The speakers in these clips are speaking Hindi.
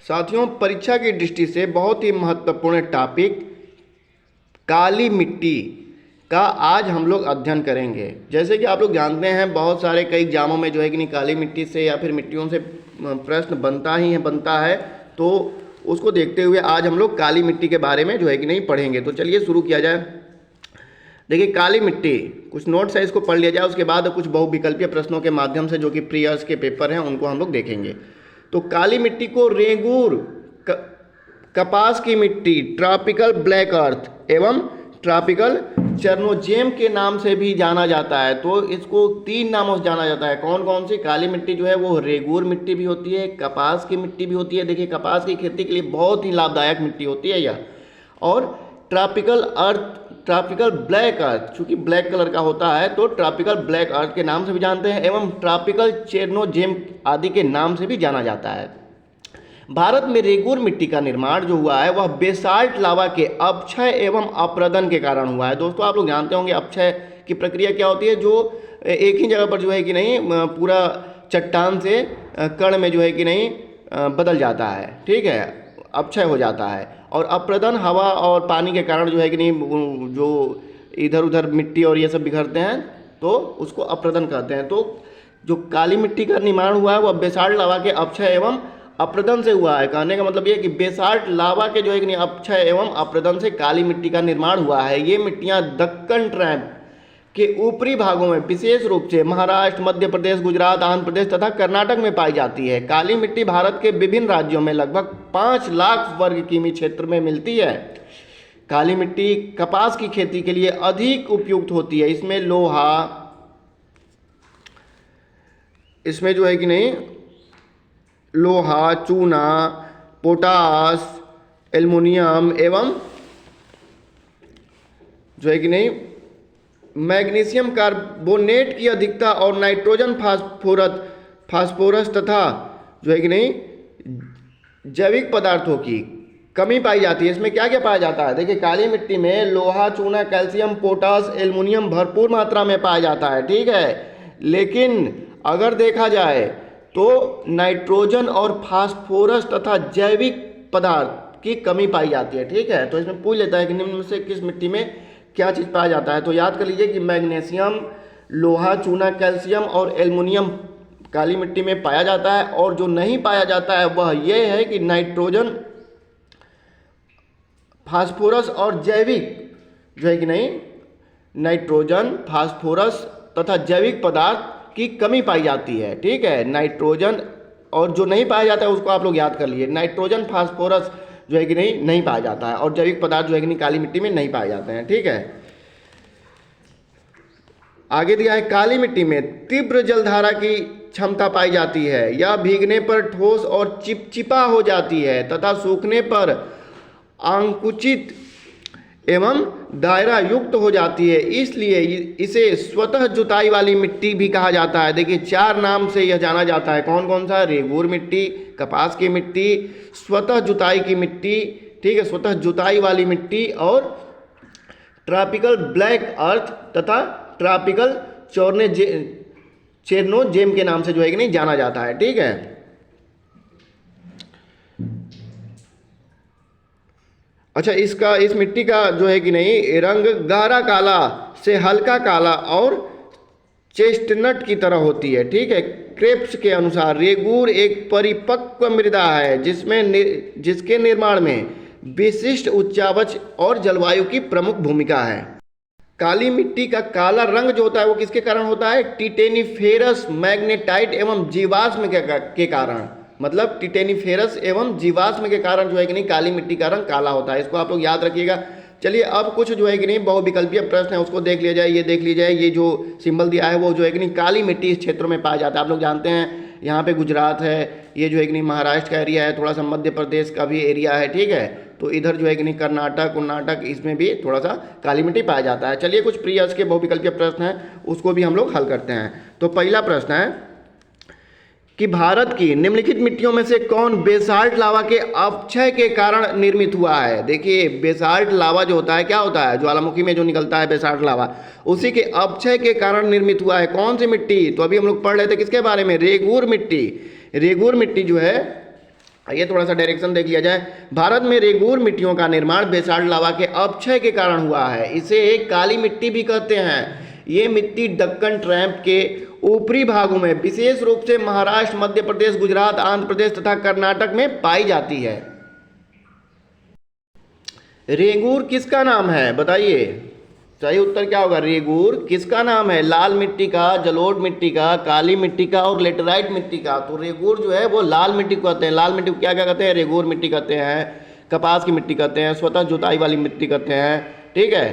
साथियों, परीक्षा की दृष्टि से बहुत ही महत्वपूर्ण टॉपिक काली मिट्टी का आज हम लोग अध्ययन करेंगे। जैसे कि आप लोग जानते हैं, बहुत सारे कई एग्जामों में जो है कि नहीं काली मिट्टी से या फिर मिट्टियों से प्रश्न बनता है। तो उसको देखते हुए आज हम लोग काली मिट्टी के बारे में जो है कि नहीं पढ़ेंगे। तो चलिए शुरू किया जाए। देखिए, काली मिट्टी, कुछ नोट्स है, इसको पढ़ लिया जाए। उसके बाद कुछ बहुविकल्पीय प्रश्नों के माध्यम से जो कि प्री ईयर्स के पेपर हैं उनको हम लोग देखेंगे। तो काली मिट्टी को रेगूर, कपास की मिट्टी, ट्रॉपिकल ब्लैक अर्थ एवं ट्रॉपिकल चरनोजेम के नाम से भी जाना जाता है। तो इसको 3 नामों से जाना जाता है। कौन कौन सी? काली मिट्टी जो है वो रेगूर मिट्टी भी होती है, कपास की मिट्टी भी होती है। देखिए, कपास की खेती के लिए बहुत ही लाभदायक मिट्टी होती है यह। और ट्रॉपिकल अर्थ, ट्रॉपिकल ब्लैक अर्थ, चूंकि ब्लैक कलर का होता है तो ट्रॉपिकल ब्लैक अर्थ के नाम से भी जानते हैं, एवं ट्रॉपिकल चेरनोजेम आदि के नाम से भी जाना जाता है। भारत में रेगूर मिट्टी का निर्माण जो हुआ है वह बेसाल्ट लावा के अपक्षय एवं अपरदन के कारण हुआ है। दोस्तों, आप लोग जानते होंगे अपक्षय की प्रक्रिया क्या होती है, जो एक ही जगह पर जो है कि नहीं पूरा चट्टान से कण में जो है कि नहीं बदल जाता है, ठीक है, अपक्षय हो जाता है। और अप्रदन हवा और पानी के कारण जो है कि नहीं जो इधर उधर मिट्टी और ये सब बिखरते हैं तो उसको अप्रदन कहते हैं। तो जो काली मिट्टी का निर्माण हुआ है वह बेसाल्ट लावा के अपक्षय एवं अप्रदन से हुआ है। कहने का मतलब ये कि बेसाल्ट लावा के जो है कि नहीं अपक्षय एवं अप्रदन से काली मिट्टी का निर्माण हुआ है। ये मिट्टियाँ दक्कन ट्रैप के ऊपरी भागों में, विशेष रूप से महाराष्ट्र, मध्य प्रदेश, गुजरात, आंध्र प्रदेश तथा कर्नाटक में पाई जाती है। काली मिट्टी भारत के विभिन्न राज्यों में लगभग 5 लाख वर्ग किमी क्षेत्र में मिलती है। काली मिट्टी कपास की खेती के लिए अधिक उपयुक्त होती है। इसमें लोहा, इसमें जो है कि नहीं लोहा, चूना, पोटास, एल्युमिनियम एवं जो है कि नहीं मैग्नीशियम कार्बोनेट की अधिकता और नाइट्रोजन फास्फोरस तथा जो है कि नहीं जैविक पदार्थों की कमी पाई जाती है। इसमें क्या क्या पाया जाता है? देखिए, काली मिट्टी में लोहा, चूना, कैल्शियम, पोटास, एल्युमिनियम भरपूर मात्रा में पाया जाता है, ठीक है। लेकिन अगर देखा जाए तो नाइट्रोजन और फास्फोरस तथा जैविक पदार्थ की कमी पाई जाती है, ठीक है। तो इसमें पूछ लेता है कि निम्न में से किस मिट्टी में क्या चीज़ पाया जाता है? तो याद कर लीजिए कि मैग्नीशियम, लोहा, चूना, कैल्शियम और एल्युमिनियम काली मिट्टी में पाया जाता है। और जो नहीं पाया जाता है वह यह है कि नाइट्रोजन, फास्फोरस और जैविक जो है कि नहीं नाइट्रोजन, फास्फोरस तथा जैविक पदार्थ की कमी पाई जाती है, ठीक है। नाइट्रोजन और जो नहीं पाया जाता है उसको आप लोग याद कर लिए। नाइट्रोजन, फास्फोरस जो है कि नहीं पाया जाता है, और जैविक पदार्थ जो है कि नहीं काली मिट्टी में नहीं पाए जाते हैं, ठीक है। आगे दिया है, काली मिट्टी में तीव्र जलधारा की क्षमता पाई जाती है। यह भीगने पर ठोस और चिपचिपा हो जाती है तथा सूखने पर आंकुचित एवं दायरा युक्त हो जाती है, इसलिए इसे स्वतः जुताई वाली मिट्टी भी कहा जाता है। देखिए, 4 नाम से यह जाना जाता है। कौन कौन सा? रेगूर मिट्टी, कपास की मिट्टी, स्वतः जुताई की मिट्टी, ठीक है, स्वतः जुताई वाली मिट्टी, और ट्रॉपिकल ब्लैक अर्थ तथा ट्रॉपिकल चेरनोजेम के नाम से जो है कि नहीं जाना जाता है, ठीक है। अच्छा, इस मिट्टी का जो है कि नहीं रंग गहरा काला से हल्का काला और चेस्टनट की तरह होती है, ठीक है। क्रेप्स के अनुसार रेगूर एक परिपक्व मृदा है जिसके निर्माण में विशिष्ट उच्चावच और जलवायु की प्रमुख भूमिका है। काली मिट्टी का काला रंग जो होता है वो किसके कारण होता है? टिटेनिफेरस, मैग्नेटाइट एवं जीवाश्म के कारण। मतलब टिटेनिफेरस एवं जीवाश्म के कारण जो है कि नहीं काली मिट्टी का रंग काला होता है। इसको आप लोग याद रखिएगा। चलिए, अब कुछ जो है कि नहीं बहुविकल्पीय प्रश्न है उसको देख लिया जाए। ये देख लीजिए, ये जो सिंबल दिया है वो जो है कि नहीं काली मिट्टी इस क्षेत्रों में पाया जाता है। आप लोग जानते हैं यहाँ पे गुजरात है, ये जो है कि नहीं महाराष्ट्र का एरिया है, थोड़ा सा मध्य प्रदेश का भी एरिया है, ठीक है। तो इधर जो है कि नहीं कर्नाटक, इसमें भी थोड़ा सा काली मिट्टी पाया जाता है। चलिए, कुछ प्री ईयर्स के बहुविकल्पीय प्रश्न हैं उसको भी हम लोग हल करते हैं। तो पहला प्रश्न है कि भारत की निम्नलिखित मिट्टियों में से कौन बेसाल्ट लावा के अपक्षय के कारण निर्मित हुआ है? देखिए, बेसाल्ट लावा जो होता है क्या होता है? ज्वालामुखी में जो निकलता है बेसाल्ट लावा, उसी के अपक्षय के कारण निर्मित हुआ है। कौन सी मिट्टी? तो अभी हम लोग पढ़ रहे थे किसके बारे में? रेगूर मिट्टी। रेगूर मिट्टी जो है आइए थोड़ा सा डायरेक्शन देख लिया जाए। भारत में रेगूर मिट्टियों का निर्माण बेसाल्ट लावा के अपक्षय के कारण हुआ है। इसे एक काली मिट्टी भी कहते हैं। ये मिट्टी दक्कन ट्रैप के ऊपरी भागों में विशेष रूप से महाराष्ट्र, मध्य प्रदेश, गुजरात, आंध्र प्रदेश तथा कर्नाटक में पाई जाती है। रेगूर किसका नाम है बताइए? सही उत्तर क्या होगा? रेगूर किसका नाम है? लाल मिट्टी का, जलोढ़ मिट्टी का, काली मिट्टी का और लेटेराइट मिट्टी का। तो रेगूर जो है वो लाल मिट्टी को कहते हैं। लाल मिट्टी को क्या क्या कहते हैं? रेगूर मिट्टी कहते हैं, कपास की मिट्टी कहते हैं, स्वतः जुताई वाली मिट्टी कहते हैं, ठीक है।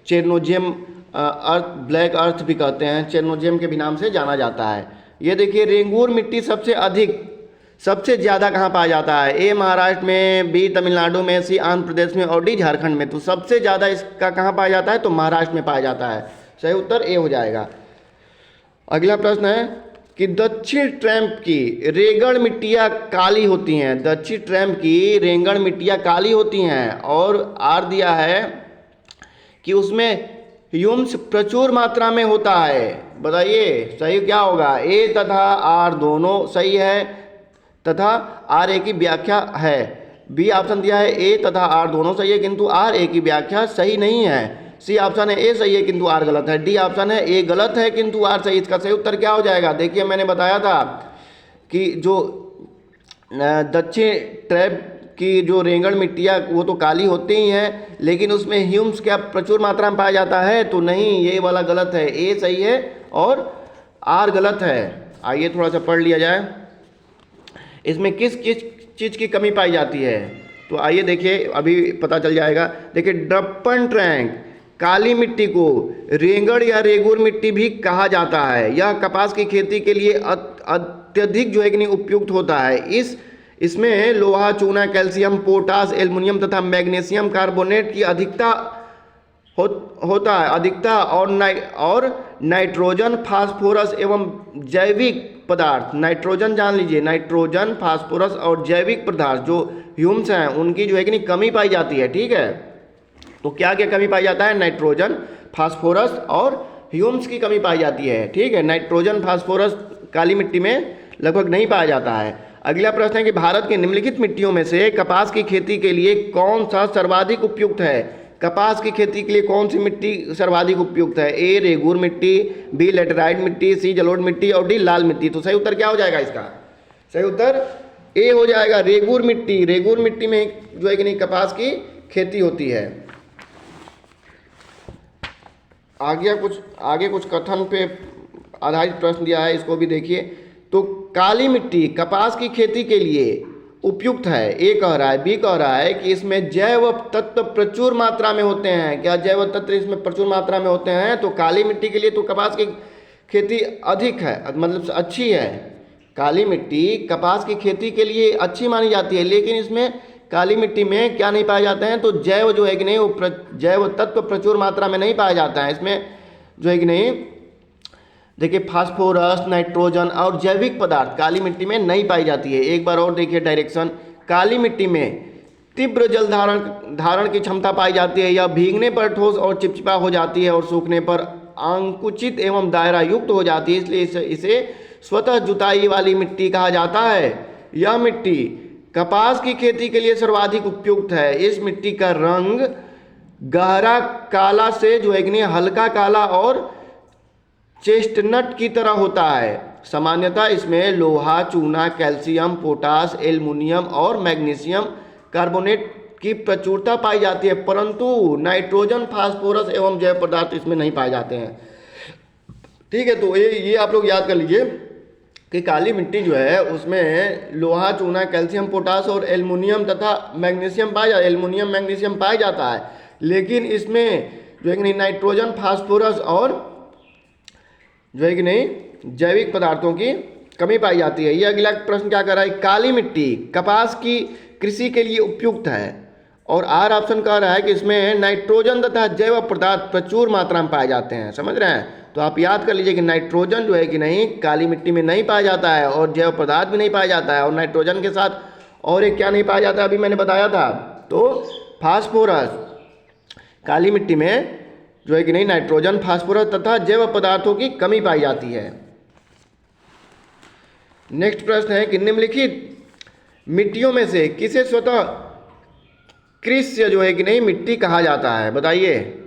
चेरनोजियम अर्थ, ब्लैक अर्थ भी कहते हैं, चेरनोजियम के भी नाम से जाना जाता है। ये देखिए रेगूर मिट्टी सबसे ज़्यादा कहाँ पाया जाता है? ए महाराष्ट्र में, बी तमिलनाडु में, सी आंध्र प्रदेश में और डी झारखंड में। तो सबसे ज़्यादा इसका कहाँ पाया जाता है? तो महाराष्ट्र में पाया जाता है। सही उत्तर ए हो जाएगा। अगला प्रश्न है कि दक्षिण ट्रैप की रेगड़ मिट्टियाँ काली होती हैं। दक्षिण ट्रैप की रेगड़ मिट्टियाँ काली होती हैं और आर दिया है कि उसमें ह्यूम्स प्रचुर मात्रा में होता है। बताइए सही क्या होगा? ए तथा आर दोनों सही है तथा आर ए की व्याख्या है। बी ऑप्शन दिया है ए तथा आर दोनों सही है किंतु आर ए की व्याख्या सही नहीं है। सी ऑप्शन है ए सही है किंतु आर गलत है। डी ऑप्शन है ए गलत है किंतु आर सही। इसका सही उत्तर क्या हो जाएगा? देखिए मैंने बताया था कि जो दक्षिण ट्रैप की जो रेंगड़ मिट्टियाँ वो तो काली होती ही हैं, लेकिन उसमें ह्यूम्स क्या प्रचुर मात्रा में पाया जाता है? तो नहीं, ये वाला गलत है। ए सही है और आर गलत है। आइए थोड़ा सा पढ़ लिया जाए। इसमें किस किस चीज़ की कमी पाई जाती है? तो आइए देखिए, अभी पता चल जाएगा। देखिए दक्कन ट्रैप काली मिट्टी को रेंगड़ या रेगूर मिट्टी भी कहा जाता है। यह कपास की खेती के लिए अत्यधिक जो है कि नहीं उपयुक्त होता है। इसमें लोहा, चूना, कैल्शियम, पोटास, एल्युमिनियम तथा मैग्नीशियम कार्बोनेट की अधिकता होता है और नाइट्रोजन, फास्फोरस एवं जैविक पदार्थ। नाइट्रोजन जान लीजिए, नाइट्रोजन, फास्फोरस और जैविक पदार्थ जो ह्यूम्स हैं उनकी जो है कि नहीं कमी पाई जाती है, ठीक है। तो क्या क्या कमी पाई जाता है? नाइट्रोजन, फास्फोरस और ह्यूम्स की कमी पाई जाती है, ठीक है। नाइट्रोजन, फास्फोरस काली मिट्टी में लगभग नहीं पाया जाता है। अगला प्रश्न है कि भारत की निम्नलिखित मिट्टियों में से कपास की खेती के लिए कौन सा सर्वाधिक उपयुक्त है? कपास की खेती के लिए कौन सी मिट्टी सर्वाधिक उपयुक्त है? ए रेगूर मिट्टी, बी लेटेराइट मिट्टी, सी जलोढ़ मिट्टी और डी लाल मिट्टी। तो सही उत्तर क्या हो जाएगा इसका? सही उत्तर ए हो जाएगा, रेगूर मिट्टी। रेगूर मिट्टी में जो है कि नहीं कपास की खेती होती है। आगे कुछ कथन पे आधारित प्रश्न दिया है, इसको भी देखिए। तो काली मिट्टी कपास की खेती के लिए उपयुक्त है, ए कह रहा है। बी कह रहा है कि इसमें जैव तत्व प्रचुर मात्रा में होते हैं। क्या जैव तत्व इसमें प्रचुर मात्रा में होते हैं? तो काली मिट्टी के लिए तो कपास की खेती अधिक है, मतलब अच्छी है। काली मिट्टी कपास की खेती के लिए अच्छी मानी जाती है, लेकिन इसमें काली मिट्टी में क्या नहीं पाए जाते हैं? तो जैव जो है कि नहीं वो जैव तत्व प्रचुर मात्रा में नहीं पाया जाता है। इसमें जो है कि नहीं देखिए फास्फोरस, नाइट्रोजन और जैविक पदार्थ काली मिट्टी में नहीं पाई जाती है। एक बार और देखिए डायरेक्शन। काली मिट्टी में तीव्र जल धारण की क्षमता पाई जाती है। यह भीगने पर ठोस और चिपचिपा हो जाती है और सूखने पर अंकुचित एवं दायरा युक्त हो जाती है, इसलिए इसे स्वतः जुताई वाली मिट्टी कहा जाता है। यह मिट्टी कपास की खेती के लिए सर्वाधिक उपयुक्त है। इस मिट्टी का रंग गहरा काला से जो है कि नहीं हल्का काला और चेस्टनट की तरह होता है। सामान्यतः इसमें लोहा, चूना, कैल्शियम, पोटास, एल्युमिनियम और मैग्नीशियम कार्बोनेट की प्रचुरता पाई जाती है, परंतु नाइट्रोजन, फास्फोरस एवं जैव पदार्थ इसमें नहीं पाए जाते हैं, ठीक है। तो ये आप लोग याद कर लीजिए कि काली मिट्टी जो है उसमें लोहा, चूना, कैल्शियम, पोटास और एल्युमिनियम तथा मैग्नीशियम एल्युमिनियम मैग्नीशियम पाया जाता है, लेकिन इसमें जो है कि नहीं नाइट्रोजन, फास्फोरस और जो है कि नहीं जैविक पदार्थों की कमी पाई जाती है। ये अगला प्रश्न क्या कर रहा है? काली मिट्टी कपास की कृषि के लिए उपयुक्त है और आर ऑप्शन कह रहा है कि इसमें नाइट्रोजन तथा जैव पदार्थ प्रचुर मात्रा में पाए जाते हैं। समझ रहे हैं? तो आप याद कर लीजिए कि नाइट्रोजन जो है कि नहीं काली मिट्टी में नहीं पाया जाता है और जैव पदार्थ भी नहीं पाया जाता है, और नाइट्रोजन के साथ और एक क्या नहीं पाया जाता अभी मैंने बताया था, तो फास्फोरस। काली मिट्टी में जो है कि नहीं नाइट्रोजन, फास्फोरस तथा जैव पदार्थों की कमी पाई जाती है। नेक्स्ट प्रश्न है कि निम्नलिखित मिट्टियों में से किसे स्वतः कृष्य जो है कि नहीं मिट्टी कहा जाता है? बताइए।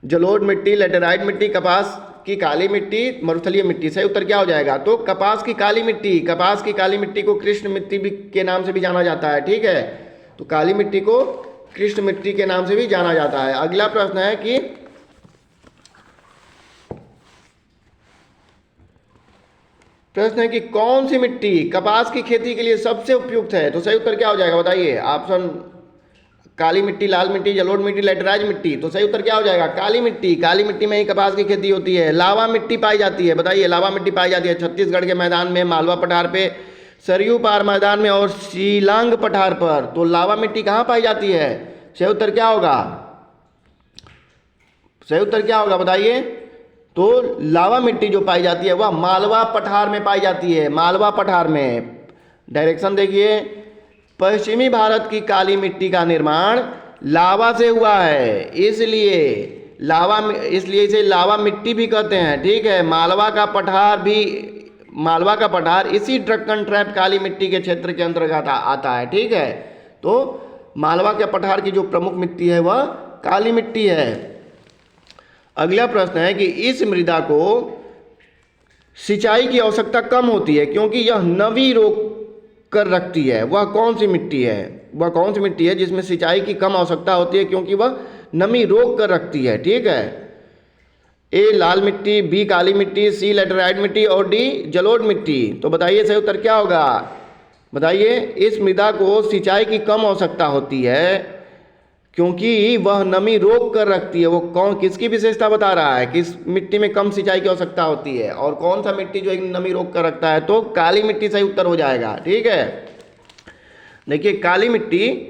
जलोढ़ मिट्टी, लेटेराइट मिट्टी, कपास की काली मिट्टी, मरुस्थलीय मिट्टी। सही उत्तर क्या हो जाएगा? तो कपास की काली मिट्टी, कपास की काली मिट्टी को कृष्ण मिट्टी भी के नाम से भी जाना जाता है। ठीक है, तो काली मिट्टी को कृष्ण मिट्टी के नाम से भी जाना जाता है। अगला प्रश्न है कि कौन सी मिट्टी कपास की खेती के लिए सबसे उपयुक्त है? तो सही उत्तर क्या हो जाएगा? बताइए। ऑप्शन काली मिट्टी, लाल मिट्टी, जलोढ़ मिट्टी, लेटेराइट मिट्टी। तो सही उत्तर क्या हो जाएगा? काली मिट्टी। काली मिट्टी में ही कपास की खेती होती है। लावा मिट्टी पाई जाती है। बताइए। लावा मिट्टी पाई जाती है छत्तीसगढ़ के मैदान में, मालवा पठार पे, सरयू पार मैदान में और शिलांग पठार पर। तो लावा मिट्टी कहाँ पाई जाती है? सही उत्तर क्या होगा? सही उत्तर क्या होगा? बताइए। तो लावा मिट्टी जो पाई जाती है वह मालवा पठार में पाई जाती है। मालवा पठार में। डायरेक्शन देखिए। पश्चिमी भारत की काली मिट्टी का निर्माण लावा से हुआ है, इसलिए इसे लावा मिट्टी भी कहते हैं। ठीक है। मालवा का पठार इसी ड्रक्कन ट्रैप काली मिट्टी के क्षेत्र के अंतर्गत आता है। ठीक है। तो मालवा के पठार की जो प्रमुख मिट्टी है वह काली मिट्टी है। अगला प्रश्न है कि इस मृदा को सिंचाई की आवश्यकता कम होती है क्योंकि यह नमी रोक कर रखती है। वह कौन सी मिट्टी है? वह कौन सी मिट्टी है जिसमें सिंचाई की कम आवश्यकता होती है क्योंकि वह नमी रोक कर रखती है? ठीक है। ए लाल मिट्टी, बी काली मिट्टी, सी लेटेराइट मिट्टी और डी जलोढ़ मिट्टी। तो बताइए सही उत्तर क्या होगा? बताइए। इस मृदा को सिंचाई की कम आवश्यकता होती है क्योंकि वह नमी रोक कर रखती है। वो किसकी विशेषता बता रहा है? किस मिट्टी में कम सिंचाई की आवश्यकता होती है और कौन सा मिट्टी जो एक नमी रोक कर रखता है? तो काली मिट्टी सही उत्तर हो जाएगा। ठीक है। देखिए, काली मिट्टी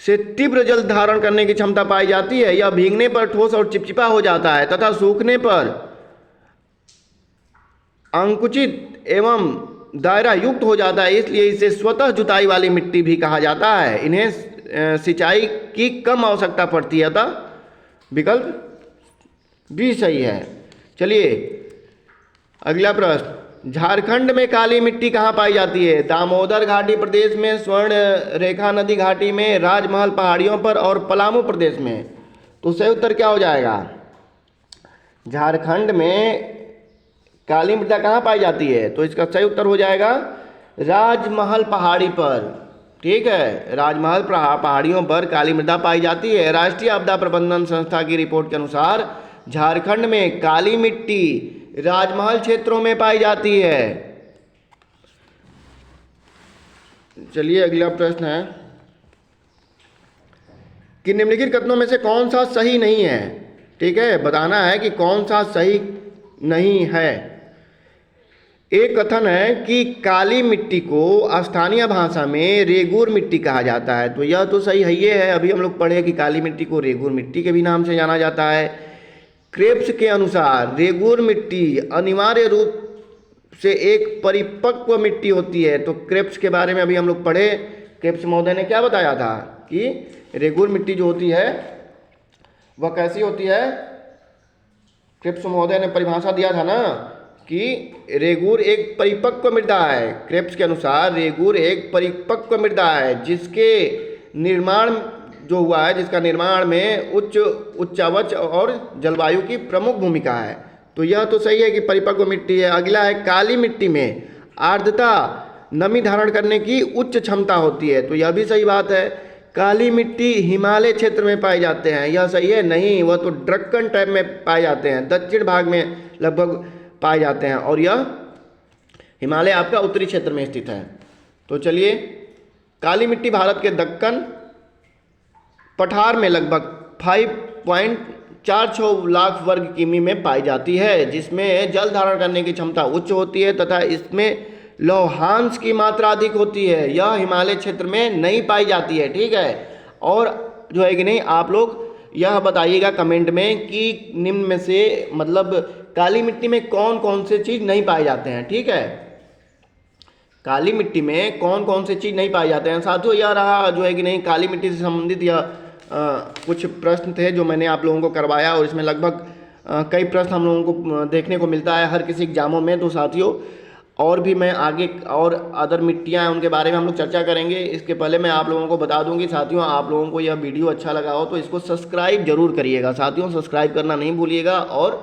से तीव्र जल धारण करने की क्षमता पाई जाती है। यह भीगने पर ठोस और चिपचिपा हो जाता है तथा सूखने पर अंकुचित एवं दायरा युक्त हो जाता है, इसलिए इसे स्वतः जुताई वाली मिट्टी भी कहा जाता है। इन्हें सिंचाई की कम आवश्यकता पड़ती है, अतः विकल्प भी सही है। चलिए अगला प्रश्न। झारखंड में काली मिट्टी कहाँ पाई जाती है? दामोदर घाटी प्रदेश में, स्वर्ण रेखा नदी घाटी में, राजमहल पहाड़ियों पर और पलामू प्रदेश में। तो सही उत्तर क्या हो जाएगा? झारखंड में काली मृदा कहाँ पाई जाती है? तो इसका सही उत्तर हो जाएगा राजमहल पहाड़ी पर। ठीक है। राजमहल पहाड़ियों पर काली मृदा पाई जाती है। राष्ट्रीय आपदा प्रबंधन संस्था की रिपोर्ट के अनुसार झारखंड में काली मिट्टी राजमहल क्षेत्रों में पाई जाती है। चलिए अगला प्रश्न है कि निम्नलिखित कथनों में से कौन सा सही नहीं है? ठीक है, बताना है कि कौन सा सही नहीं है। एक कथन है कि काली मिट्टी को स्थानीय भाषा में रेगूर मिट्टी कहा जाता है। तो यह तो सही है, ये है। अभी हम लोग पढ़े कि काली मिट्टी को रेगूर मिट्टी के भी नाम से जाना जाता है। क्रेब्स के अनुसार रेगूर मिट्टी अनिवार्य रूप से एक परिपक्व मिट्टी होती है। तो क्रेब्स के बारे में अभी हम लोग पढ़े। क्रेब्स महोदय ने क्या बताया था कि रेगूर मिट्टी जो होती है वह कैसी होती है? क्रेब्स महोदय ने परिभाषा दिया था ना कि रेगूर एक परिपक्व मृदा है। क्रेब्स के अनुसार रेगूर एक परिपक्व मृदा है जिसके निर्माण जो हुआ है, जिसका निर्माण में उच्चावच और जलवायु की प्रमुख भूमिका है। तो यह तो सही है कि परिपक्व मिट्टी है। अगला है काली मिट्टी में आर्द्रता नमी धारण करने की उच्च क्षमता होती है। तो यह भी सही बात है। काली मिट्टी हिमालय क्षेत्र में पाए जाते हैं। यह सही है? नहीं, वह तो ड्रक्कन टाइप में पाए जाते हैं, दक्षिण भाग में लगभग पाए जाते हैं और यह हिमालय आपका उत्तरी क्षेत्र में स्थित है। तो चलिए, काली मिट्टी भारत के दक्कन पठार में लगभग 5.46 लाख वर्ग किमी में पाई जाती है, जिसमें जल धारण करने की क्षमता उच्च होती है तथा इसमें लौहांश की मात्रा अधिक होती है। यह हिमालय क्षेत्र में नहीं पाई जाती है। ठीक है। और जो है कि नहीं, आप लोग यह बताइएगा कमेंट में कि निम्न में से मतलब काली मिट्टी में कौन कौन से चीज़ नहीं पाए जाते हैं। ठीक है। काली मिट्टी में कौन कौन से चीज़ नहीं पाए जाते हैं। साथियों, यह रहा जो है कि नहीं काली मिट्टी से संबंधित यह कुछ प्रश्न थे जो मैंने आप लोगों को करवाया और इसमें लगभग कई प्रश्न हम लोगों को देखने को मिलता है हर किसी एग्जामों में। तो साथियों, और भी मैं आगे और अदर मिट्टियाँ हैं उनके बारे में हम लोग चर्चा करेंगे। इसके पहले मैं आप लोगों को बता दूं कि साथियों, आप लोगों को यह वीडियो अच्छा लगा हो तो इसको सब्सक्राइब जरूर करिएगा साथियों, सब्सक्राइब करना नहीं भूलिएगा। और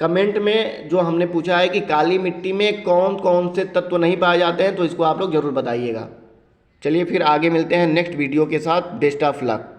कमेंट में जो हमने पूछा है कि काली मिट्टी में कौन कौन से तत्व नहीं पाए जाते हैं, तो इसको आप लोग ज़रूर बताइएगा। चलिए फिर आगे मिलते हैं नेक्स्ट वीडियो के साथ। Best of luck.